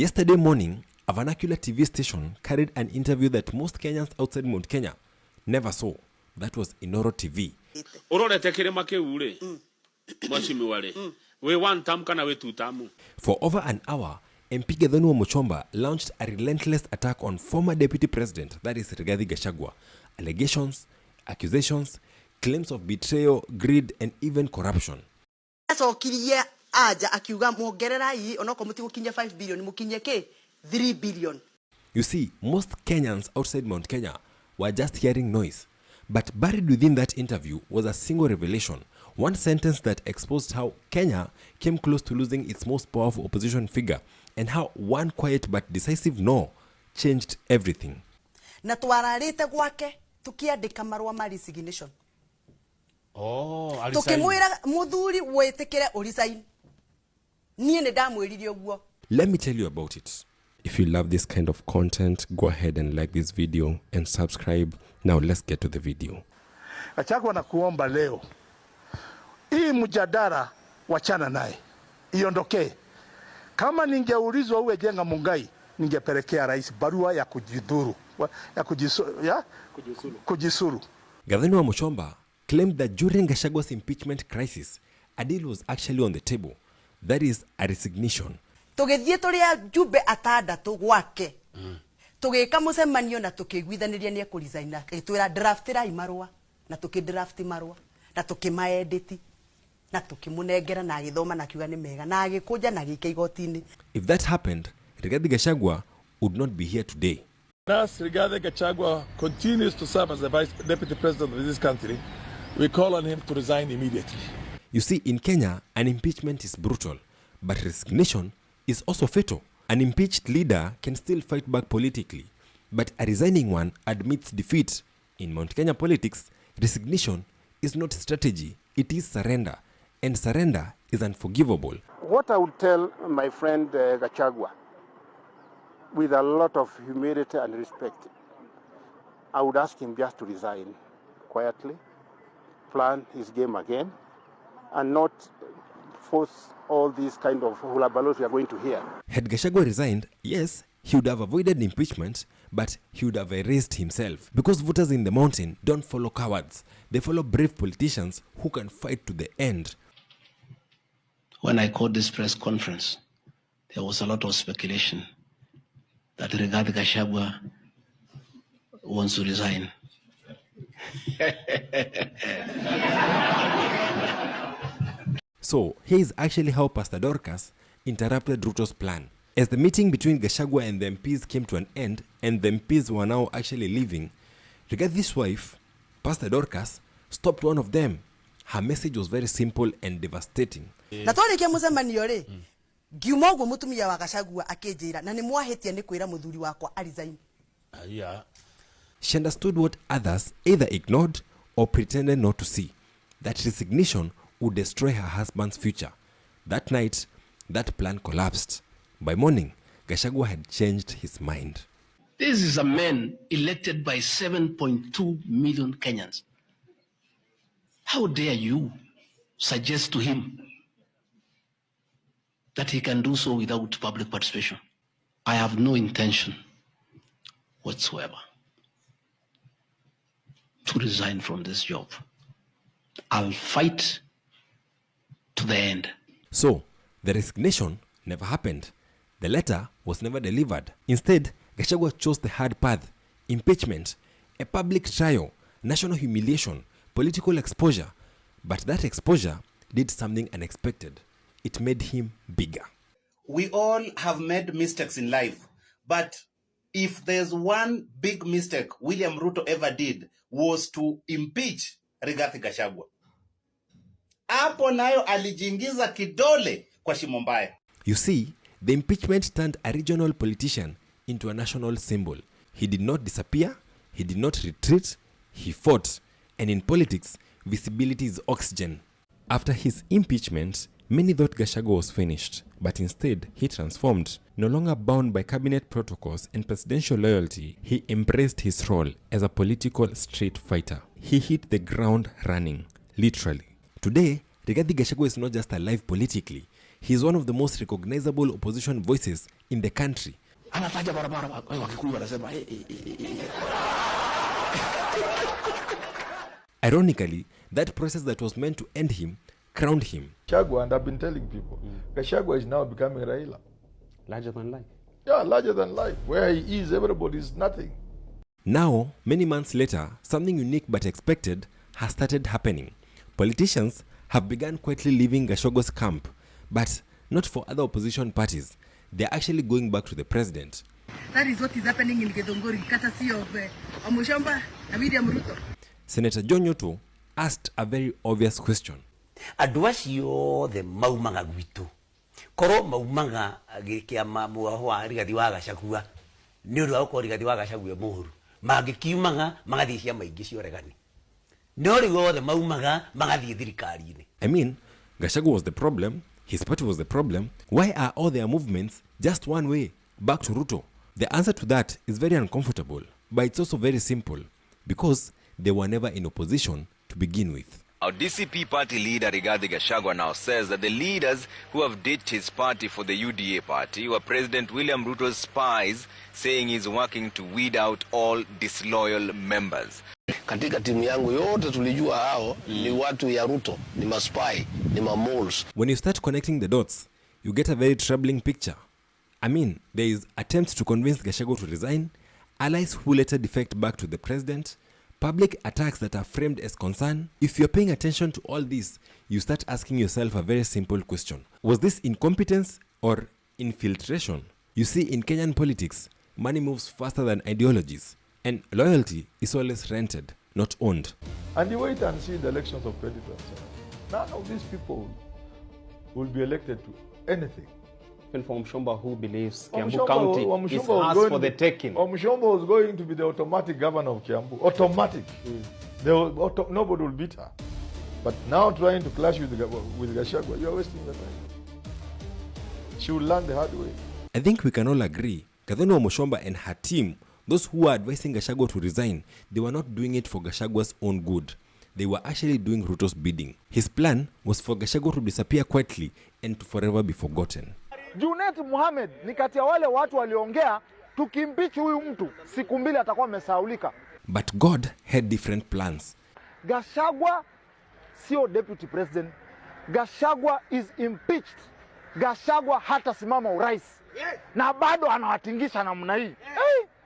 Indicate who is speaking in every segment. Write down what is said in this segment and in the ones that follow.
Speaker 1: Yesterday morning, a vernacular TV station carried an interview that most Kenyans outside Mount Kenya never saw. That was Inoro TV. For over an hour, MP Gedhonu Muchomba launched a relentless attack on former Deputy President, that is Rigathi Gachagua. Allegations, accusations, claims of betrayal, greed, and even corruption. You see, most Kenyans outside Mount Kenya were just hearing noise. But buried within that interview was a single revelation, one sentence that exposed how Kenya came close to losing its most powerful opposition figure, and how one quiet but decisive no changed everything.
Speaker 2: Resignation.
Speaker 3: Oh,
Speaker 1: Let me tell you about it. If you love this kind of content, go ahead and like this video and subscribe. Now let's get to the video.
Speaker 4: Gachagua na kuomba leo, hii mjadala wachana naye, iondokee. Kama ningeulizwa uwe jenga Mungai, ningepelekea rais barua ya kujidhuru, kujisuru.
Speaker 1: Gachagua Muchomba claimed that during Gachagua's impeachment crisis, a deal was actually on the table. That is a resignation.
Speaker 2: Tugethie turia jumbe atandatu gwake tugika mucemanio na tukiguithaniria ni kuresigna itwira draftira imarwa na tukidraft marwa na tukimaedit na tukimunengera na agithoma na kiuga ni mega na agikuja na gike igotini.
Speaker 1: If that happened, Rigathi Gachagua would not be here today.
Speaker 5: As Rigathi Gachagua continues to serve as the Vice Deputy President of this country, we call on him to resign immediately.
Speaker 1: You see, in Kenya, an impeachment is brutal, but resignation is also fatal. An impeached leader can still fight back politically, but a resigning one admits defeat. In Mount Kenya politics, resignation is not strategy, it is surrender, and surrender is unforgivable.
Speaker 6: What I would tell my friend Gachagua, with a lot of humility and respect, I would ask him just to resign quietly, plan his game again, and not force all these kind of hulabaloo we are going to hear.
Speaker 1: Had Gachagua resigned, yes, he would have avoided impeachment, but he would have erased himself. Because voters in the mountain don't follow cowards. They follow brave politicians who can fight to the end.
Speaker 7: When I called this press conference, there was a lot of speculation that Rigathi Gachagua wants to resign.
Speaker 1: So, here is actually how Pastor Dorcas interrupted Ruto's plan. As the meeting between Gachagua and the MPs came to an end, and the MPs were now actually leaving, Rigathi's wife, Pastor Dorcas, stopped one of them. Her message was very simple and devastating.
Speaker 2: She
Speaker 1: understood what others either ignored or pretended not to see. That resignation would destroy her husband's future. That night, that plan collapsed. By morning, Gachagua had changed his mind.
Speaker 7: This is a man elected by 7.2 million Kenyans. How dare you suggest to him that he can do so without public participation? I have no intention whatsoever to resign from this job. I'll fight to the end.
Speaker 1: So, the resignation never happened. The letter was never delivered. Instead, Gachagua chose the hard path: impeachment, a public trial, national humiliation, political exposure. But that exposure did something unexpected. It made him bigger.
Speaker 8: We all have made mistakes in life, but if there's one big mistake William Ruto ever did was to impeach Rigathi Gachagua. Hapo nayo alijiingiza kidole kwa shimo mbaya.
Speaker 1: You see, the impeachment turned a regional politician into a national symbol. He did not disappear, he did not retreat, he fought. And in politics, visibility is oxygen. After his impeachment, many thought Gachagua was finished, but instead he transformed. No longer bound by cabinet protocols and presidential loyalty, he embraced his role as a political street fighter. He hit the ground running, literally. Today, Rigathi Gachagua is not just alive politically. He is one of the most recognizable opposition voices in the country. Ironically, that process that was meant to end him crowned him.
Speaker 9: Gachagua, and I've been telling people, Gachagua is now becoming Raila.
Speaker 3: Larger than life.
Speaker 9: Yeah, larger than life. Where he is, everybody is nothing.
Speaker 1: Now, many months later, something unique but expected has started happening. Politicians have begun quietly leaving Gachagua's camp, but not for other opposition parties. They're actually going back to the president.
Speaker 2: That is what is happening in Githunguri, courtesy of Omushomba and William Ruto.
Speaker 1: Senator John Ruto asked a very obvious question.
Speaker 10: Aduasio the maumanga gwitu. Koro maumanga gikiama muahwa rigadi wa Gachagua. Ni uru auko rigadi wa Gachagua muhuru. Magikiumanga magathisia maingi cioregani. No rigo the maumanga magathie thirikari-ini.
Speaker 1: I mean, Gachagua was the problem, his party was the problem. Why are all their movements just one way, back to Ruto? The answer to that is very uncomfortable, but it's also very simple, because they were never in opposition to begin with.
Speaker 11: Our DCP party leader Rigathi Gachagua now says that the leaders who have ditched his party for the UDA party were President William Ruto's spies, saying he's working to weed out all disloyal members.
Speaker 7: Katika timu yangu yote tulijua hao ni watu ya Ruto, ni maspai, ni mamoles.
Speaker 1: When you start connecting the dots, you get a very troubling picture. I mean, there is attempts to convince Gachagua to resign, allies who later defect back to the president, public attacks that are framed as concern. If you're paying attention to all this, you start asking yourself a very simple question. Was this incompetence or infiltration? You see, in Kenyan politics, money moves faster than ideologies, and loyalty is always rented, not owned.
Speaker 9: And you wait and see the elections of 2027. None of these people will be elected to anything.
Speaker 3: Even for Mshomba, who believes Kiambu County is ours for the taking.
Speaker 9: Mshomba was going to be the automatic governor of Kiambu. Automatic. Nobody will beat her. But now trying to clash with Gachagua, you're wasting the time. She will learn the hard way.
Speaker 1: I think we can all agree, Kadhono Mushomba and her team, those who were advising Gachagua to resign, they were not doing it for Gachagua's own good. They were actually doing Ruto's bidding. His plan was for Gachagua to disappear quietly and to forever be forgotten.
Speaker 12: Junet Mohamed ni kati ya wale watu waliongea tukimpichi huyu mtu siku mbili atakuwa amesahaulika.
Speaker 1: But God had different plans.
Speaker 12: Gachagua sio deputy president. Gachagua is impeached. Gachagua hata simama urais. Na bado anawatingisha namna hii.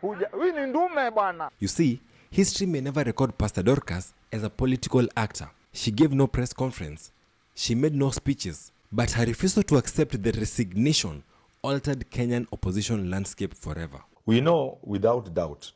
Speaker 12: Huyu ni ndume bwana.
Speaker 1: You see, history may never record Pastor Dorcas as a political actor. She gave no press conference. She made no speeches. But her refusal to accept the resignation altered Kenyan opposition landscape forever.
Speaker 9: We know without doubt,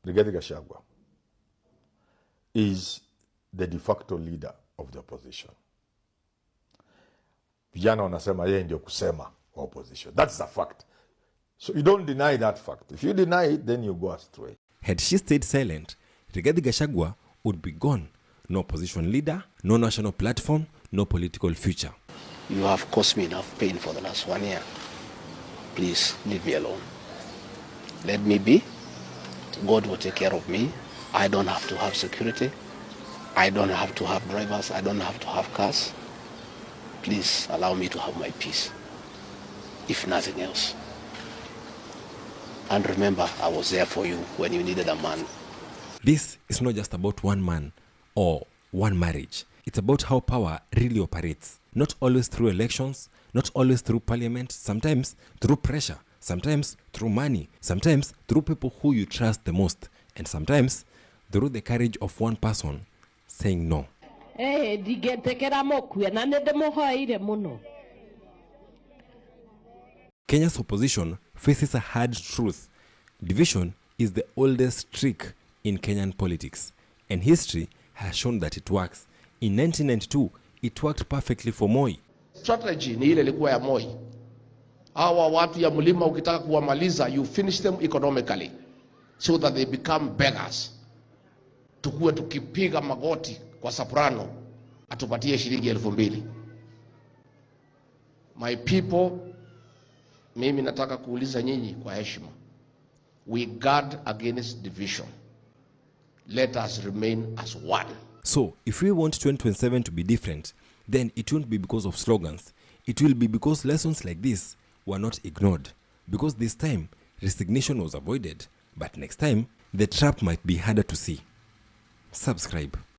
Speaker 9: Rigathi Gachagua is the de facto leader of the opposition. Vijana wanasema yeye ndio kusema wa opposition. That's a fact. So you don't deny that fact. If you deny it, then you go astray.
Speaker 1: Had she stayed silent, Rigathi Gachagua would be gone. No opposition leader, no national platform, no political future.
Speaker 7: You have caused me enough pain for the last 1 year. Please leave me alone. Let me be. God will take care of me. I don't have to have security. I don't have to have drivers. I don't have to have cars. Please allow me to have my peace, if nothing else. And remember, I was there for you when you needed a man.
Speaker 1: This is not just about one man or one marriage. It's about how power really operates. Not always through elections, not always through parliament, sometimes through pressure, sometimes through money, sometimes through people who you trust the most, and sometimes through the courage of one person saying no. Kenya's opposition faces a hard truth. Division is the oldest trick in Kenyan politics, and history has shown that it works. In 1992, it worked perfectly for Moi.
Speaker 13: Strategy ni ile ilikuwa ya Moi. Hawa watu ya mlima ukitaka kuwamaliza, you finish them economically so that they become beggars. Tukue tukipiga magoti kwa soprano atupatie shilingi 2,000. My people, mimi nataka kuuliza nyinyi kwa heshima. We guard against division. Let us remain as one.
Speaker 1: So, if we want 2027 to be different, then it won't be because of slogans. It will be because lessons like this were not ignored, because this time resignation was avoided, but next time the trap might be harder to see. Subscribe.